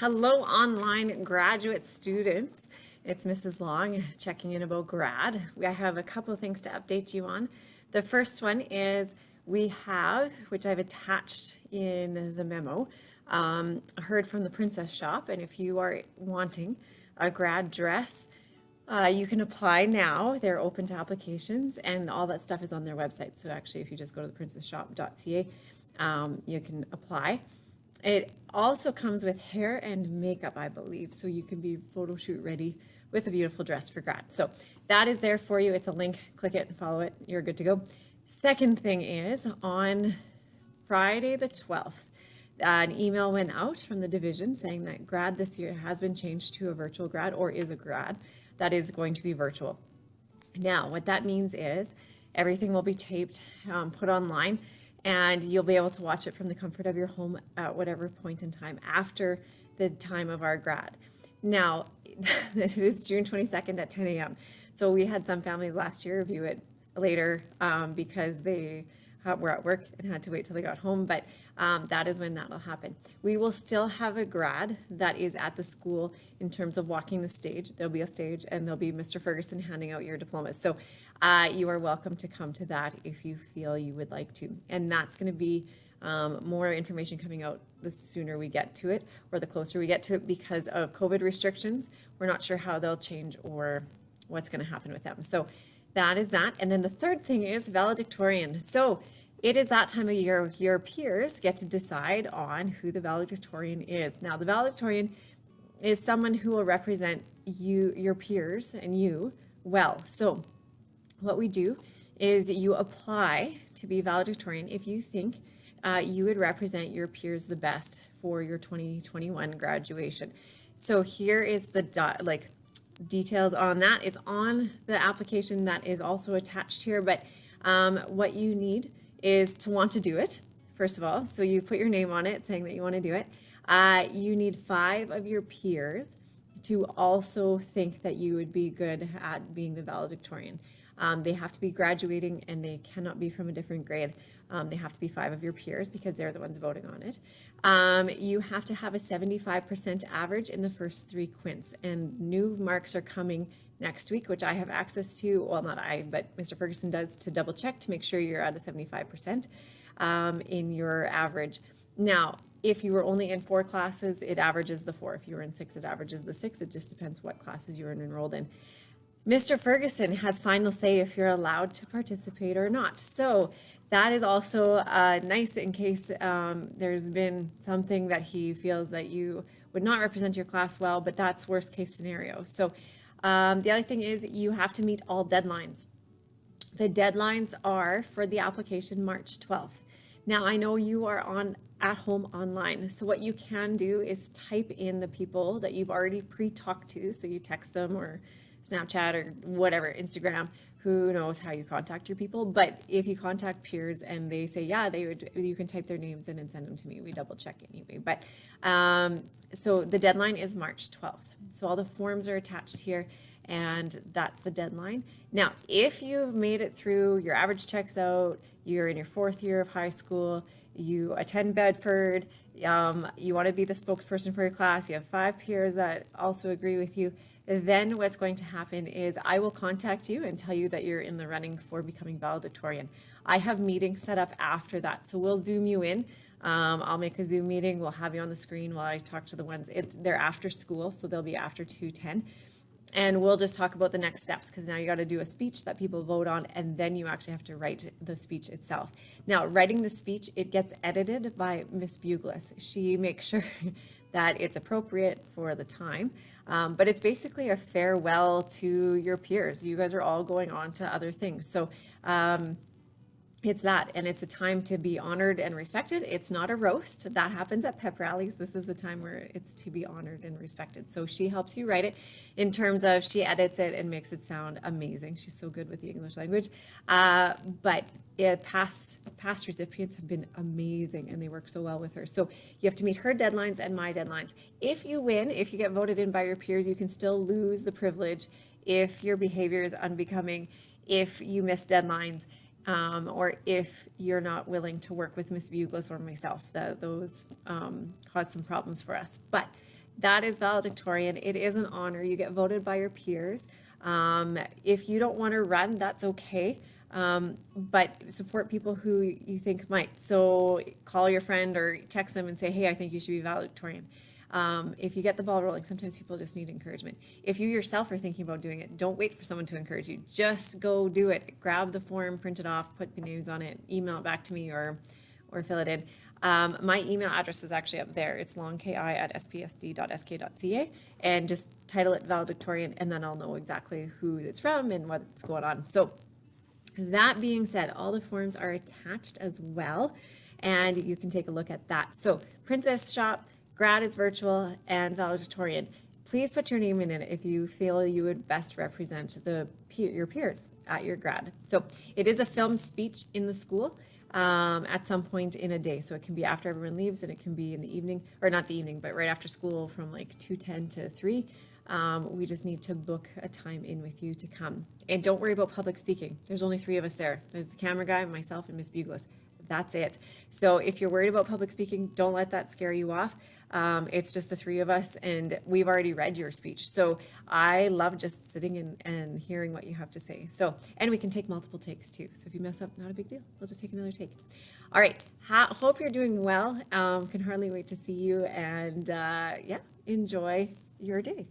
Hello, online graduate students. It's Mrs. Long checking in about grad. I have a couple of things to update you on. The first one is we have, which I've attached in the memo, heard from the Princess Shop. And if you are wanting a grad dress, you can apply now. They're open to applications and all that stuff is on their website. So actually, if you just go to theprincessshop.ca, you can apply. It also comes with hair and makeup, I believe, so you can be photo shoot ready with a beautiful dress for grad. So that is there for you. It's a link. Click it and follow it. You're good to go. Second thing is on Friday the 12th, an email went out from the division saying that grad this year has been changed to a virtual grad, or is a grad that is going to be virtual. Now, what that means is everything will be taped, put online, and you'll be able to watch it from the comfort of your home at whatever point in time after the time of our grad. Now, it is June 22nd at 10 a.m. So we had some families last year view it later because they were at work and had to wait till they got home, but that is when that'll happen. We will still have a grad that is at the school in terms of walking the stage. There'll be a stage and there'll be Mr. Ferguson handing out your diplomas. So you are welcome to come to that if you feel you would like to. And that's going to be more information coming out the sooner we get to it, or the closer we get to it, because of COVID restrictions. We're not sure how they'll change or what's going to happen with them. So that is that. And then the third thing is valedictorian. So it is that time of year your peers get to decide on who the valedictorian is. Now, the valedictorian is someone who will represent you, your peers, and you well. So what we do is you apply to be valedictorian if you think you would represent your peers the best for your 2021 graduation. So here is the details on that. It's on the application that is also attached here, but what you need is to want to do it, first of all. So you put your name on it saying that you want to do it. You need 5 of your peers to also think that you would be good at being the valedictorian. They have to be graduating and they cannot be from a different grade. They have to be 5 of your peers because they're the ones voting on it. You have to have a 75% average in the first 3 quints, and new marks are coming next week, which I have access to. Well, not I, but Mr. Ferguson does, to double check to make sure you're at a 75% in your average. Now, if you were only in 4 classes, it averages the 4. If you were in 6, it averages the 6. It just depends what classes you were enrolled in. Mr. Ferguson has final say if you're allowed to participate or not. So that is also nice in case there's been something that he feels that you would not represent your class well, but that's worst case scenario. So the other thing is you have to meet all deadlines. The deadlines are for the application March 12th. Now, I know you are at home online, so what you can do is type in the people that you've already pre-talked to, so you text them or Snapchat or whatever, Instagram, who knows how you contact your people. But if you contact peers and they say, yeah, you can type their names in and send them to me. We double check anyway. But so the deadline is March 12th. So all the forms are attached here and that's the deadline. Now, if you've made it through, your average checks out, you're in your 4th year of high school, you attend Bedford, you want to be the spokesperson for your class, you have 5 peers that also agree with you, then what's going to happen is I will contact you and tell you that you're in the running for becoming valedictorian. I have meetings set up after that, so we'll Zoom you in. I'll make a Zoom meeting. We'll have you on the screen while I talk to the ones. They're after school, so they'll be after 2:10. And we'll just talk about the next steps, because now you got to do a speech that people vote on, and then you actually have to write the speech itself. Now, writing the speech, it gets edited by Miss Buglis. She makes sure that it's appropriate for the time, but it's basically a farewell to your peers. You guys are all going on to other things. So it's that, and it's a time to be honored and respected. It's not a roast. That happens at pep rallies. This is a time where it's to be honored and respected. So she helps you write it in terms of she edits it and makes it sound amazing. She's so good with the English language. But past recipients have been amazing and they work so well with her. So you have to meet her deadlines and my deadlines. If you win, if you get voted in by your peers, you can still lose the privilege if your behavior is unbecoming, if you miss deadlines, or if you're not willing to work with Miss Buglis or myself. Those cause some problems for us. But that is valedictorian. It is an honor. You get voted by your peers. If you don't want to run, that's okay. But support people who you think might. So call your friend or text them and say, hey, I think you should be valedictorian. If you get the ball rolling, sometimes people just need encouragement. If you yourself are thinking about doing it, don't wait for someone to encourage you. Just go do it. Grab the form, print it off, put your names on it, email it back to me, or fill it in. My email address is actually up there. It's longki@spsd.sk.ca, and just title it valedictorian, and then I'll know exactly who it's from and what's going on. So that being said, all the forms are attached as well, and you can take a look at that. So Princess Shop, Grad is virtual, and valedictorian. Please put your name in it if you feel you would best represent your peers at your grad. So it is a filmed speech in the school at some point in a day. So it can be after everyone leaves, and it can be in the evening, or not the evening, but right after school from like 2:10 to 3. We just need to book a time in with you to come. And don't worry about public speaking. There's only 3 of us there. There's the camera guy, myself, and Miss Bugles. That's it. So if you're worried about public speaking, don't let that scare you off. It's just the 3 of us, and we've already read your speech. So I love just sitting and hearing what you have to say. So, and we can take multiple takes too. So if you mess up, not a big deal. We'll just take another take. All right. Hope you're doing well. Can hardly wait to see you, and yeah, enjoy your day.